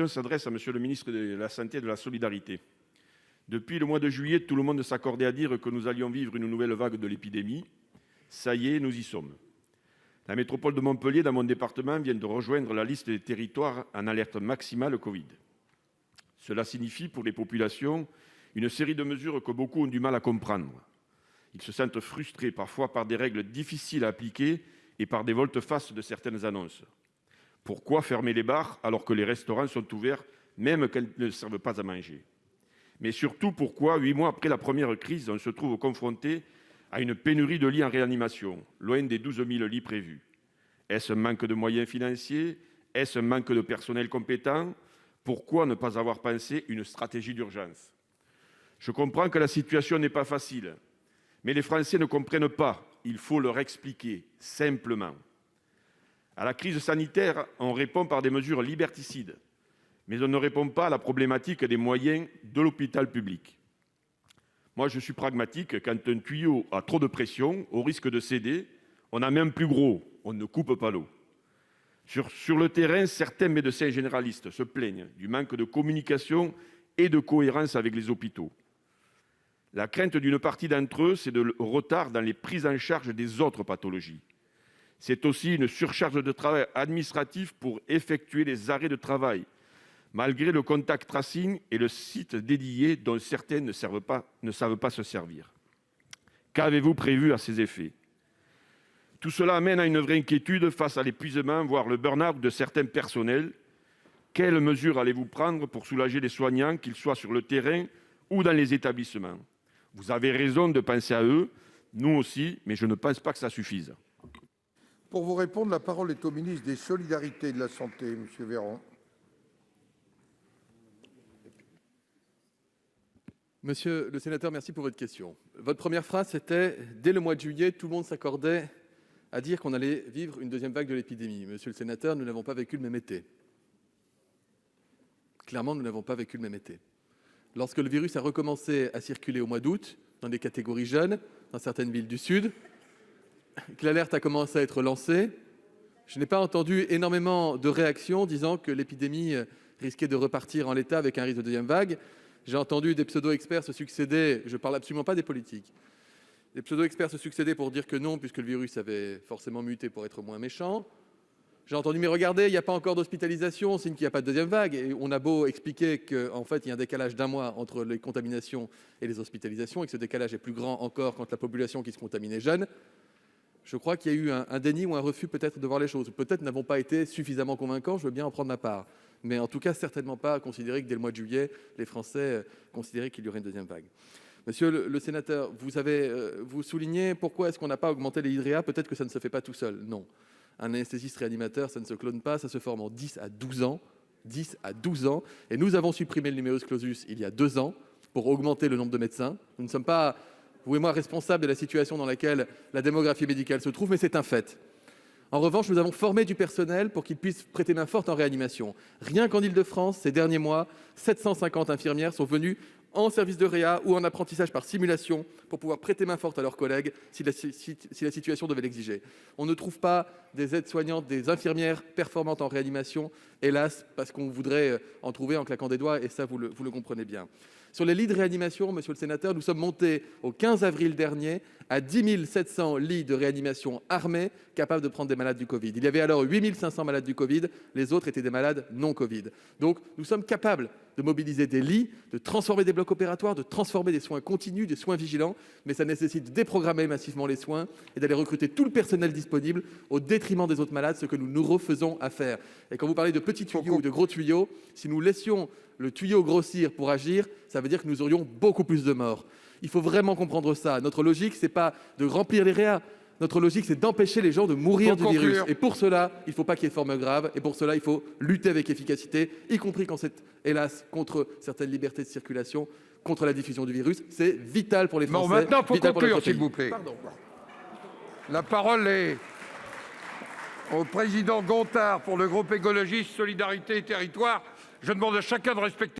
S'adresse à Monsieur le ministre de la Santé et de la Solidarité. Depuis le mois de juillet, tout le monde s'accordait à dire que nous allions vivre une nouvelle vague de l'épidémie. Ça y est, nous y sommes. La métropole de Montpellier, dans mon département, vient de rejoindre la liste des territoires en alerte maximale Covid. Cela signifie pour les populations une série de mesures que beaucoup ont du mal à comprendre. Ils se sentent frustrés parfois par des règles difficiles à appliquer et par des volte-face de certaines annonces. Pourquoi fermer les bars alors que les restaurants sont ouverts, même qu'elles ne servent pas à manger? Mais surtout, pourquoi, 8 mois après la première crise, on se trouve confronté à une pénurie de lits en réanimation, loin des 12 000 lits prévus? Est-ce un manque de moyens financiers? Est-ce un manque de personnel compétent? Pourquoi ne pas avoir pensé une stratégie d'urgence? Je comprends que la situation n'est pas facile, mais les Français ne comprennent pas. Il faut leur expliquer, simplement. À la crise sanitaire, on répond par des mesures liberticides, mais on ne répond pas à la problématique des moyens de l'hôpital public. Moi, je suis pragmatique. Quand un tuyau a trop de pression, au risque de céder, on en met un plus gros, on ne coupe pas l'eau. Sur le terrain, certains médecins généralistes se plaignent du manque de communication et de cohérence avec les hôpitaux. La crainte d'une partie d'entre eux, c'est le retard dans les prises en charge des autres pathologies. C'est aussi une surcharge de travail administratif pour effectuer les arrêts de travail, malgré le contact tracing et le site dédié dont certains ne savent pas se servir. Qu'avez-vous prévu à ces effets? Tout cela amène à une vraie inquiétude face à l'épuisement, voire le burn-out de certains personnels. Quelles mesures allez-vous prendre pour soulager les soignants, qu'ils soient sur le terrain ou dans les établissements? Vous avez raison de penser à eux, nous aussi, mais je ne pense pas que ça suffise. Pour vous répondre, la parole est au ministre des Solidarités et de la Santé, M. Véran. Monsieur le sénateur, merci pour votre question. Votre première phrase, c'était « Dès le mois de juillet, tout le monde s'accordait à dire qu'on allait vivre une deuxième vague de l'épidémie ». Monsieur le sénateur, nous n'avons pas vécu le même été. Clairement, nous n'avons pas vécu le même été. Lorsque le virus a recommencé à circuler au mois d'août, dans des catégories jeunes, dans certaines villes du Sud, que l'alerte a commencé à être lancée, je n'ai pas entendu énormément de réactions disant que l'épidémie risquait de repartir en l'état avec un risque de deuxième vague. J'ai entendu des pseudo-experts se succéder, je ne parle absolument pas des politiques, des pseudo-experts se succéder pour dire que non, puisque le virus avait forcément muté pour être moins méchant. J'ai entendu, mais regardez, il n'y a pas encore d'hospitalisation, signe qu'il n'y a pas de deuxième vague. Et on a beau expliquer qu'en fait, il y a un décalage d'un mois entre les contaminations et les hospitalisations, et que ce décalage est plus grand encore quand la population qui se contamine est jeune. Je crois qu'il y a eu un déni ou un refus peut-être de voir les choses. Peut-être n'avons pas été suffisamment convaincants, je veux bien en prendre ma part. Mais en tout cas, certainement pas considérer que dès le mois de juillet, les Français considéraient qu'il y aurait une deuxième vague. Monsieur le sénateur, vous soulignez pourquoi est-ce qu'on n'a pas augmenté les hydréas. Peut-être que ça ne se fait pas tout seul. Non. Un anesthésiste réanimateur, ça ne se clone pas, ça se forme en 10 à 12 ans. 10 à 12 ans. Et nous avons supprimé le numerus clausus il y a 2 ans pour augmenter le nombre de médecins. Nous ne sommes pas, vous et moi, responsables de la situation dans laquelle la démographie médicale se trouve, mais c'est un fait. En revanche, nous avons formé du personnel pour qu'il puisse prêter main forte en réanimation. Rien qu'en Île-de-France, ces derniers mois, 750 infirmières sont venues en service de réa ou en apprentissage par simulation pour pouvoir prêter main forte à leurs collègues si la situation devait l'exiger. On ne trouve pas des aides-soignantes, des infirmières performantes en réanimation, hélas, parce qu'on voudrait en trouver en claquant des doigts, et ça, vous le comprenez bien. Sur les lits de réanimation, monsieur le sénateur, nous sommes montés au 15 avril dernier à 10 700 lits de réanimation armés capables de prendre des malades du Covid. Il y avait alors 8 500 malades du Covid, les autres étaient des malades non Covid. Donc nous sommes capables de mobiliser des lits, de transformer des blocs opératoires, de transformer des soins continus, des soins vigilants, mais ça nécessite de déprogrammer massivement les soins et d'aller recruter tout le personnel disponible au détriment des autres malades, ce que nous nous refaisons à faire. Et quand vous parlez de petits tuyaux ou de gros tuyaux, si nous laissions le tuyau grossir pour agir, ça veut dire que nous aurions beaucoup plus de morts. Il faut vraiment comprendre ça. Notre logique, ce n'est pas de remplir les réas. Notre logique, c'est d'empêcher les gens de mourir du virus. Et pour cela, il ne faut pas qu'il y ait de forme grave. Et pour cela, il faut lutter avec efficacité, y compris quand c'est, hélas, contre certaines libertés de circulation, contre la diffusion du virus. C'est vital pour les Français. Bon, maintenant, il faut conclure, s'il vous plaît. Pardon. La parole est au président Gontard pour le groupe écologiste Solidarité et Territoires. Je demande à chacun de respecter